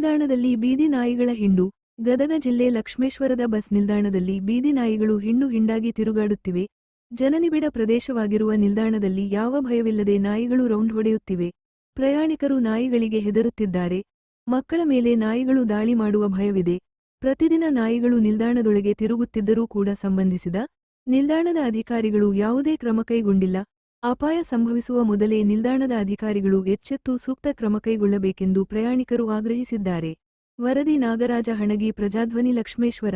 ನಿಲ್ದಾಣದಲ್ಲಿ ಬೀದಿ ನಾಯಿಗಳ ಹಿಂಡು. ಗದಗ ಜಿಲ್ಲೆ ಲಕ್ಷ್ಮೇಶ್ವರದ ಬಸ್ ನಿಲ್ದಾಣದಲ್ಲಿ ಬೀದಿ ನಾಯಿಗಳು ಹಿಂಡು ಹಿಂಡಾಗಿ ತಿರುಗಾಡುತ್ತಿವೆ. ಜನನಿಬಿಡ ಪ್ರದೇಶವಾಗಿರುವ ನಿಲ್ದಾಣದಲ್ಲಿ ಯಾವ ಭಯವಿಲ್ಲದೆ ನಾಯಿಗಳು ರೌಂಡ್ ಹೊಡೆಯುತ್ತಿವೆ. ಪ್ರಯಾಣಿಕರು ನಾಯಿಗಳಿಗೆ ಹೆದರುತ್ತಿದ್ದಾರೆ. ಮಕ್ಕಳ ಮೇಲೆ ನಾಯಿಗಳು ದಾಳಿ ಮಾಡುವ ಭಯವಿದೆ. ಪ್ರತಿದಿನ ನಾಯಿಗಳು ನಿಲ್ದಾಣದೊಳಗೆ ತಿರುಗುತ್ತಿದ್ದರೂ ಕೂಡ ಸಂಬಂಧಿಸಿದ ನಿಲ್ದಾಣದ ಅಧಿಕಾರಿಗಳು ಯಾವುದೇ ಕ್ರಮ ಕೈಗೊಂಡಿಲ್ಲ. ಅಪಾಯ ಸಂಭವಿಸುವ ಮೊದಲೇ ನಿಲ್ದಾಣದ ಅಧಿಕಾರಿಗಳು ಎಚ್ಚೆತ್ತು ಸೂಕ್ತ ಕ್ರಮ ಕೈಗೊಳ್ಳಬೇಕೆಂದು ಪ್ರಯಾಣಿಕರು ಆಗ್ರಹಿಸಿದ್ದಾರೆ. ವರದಿ ನಾಗರಾಜ ಹಣಗಿ, ಪ್ರಜಾಧ್ವನಿ, ಲಕ್ಷ್ಮೇಶ್ವರ.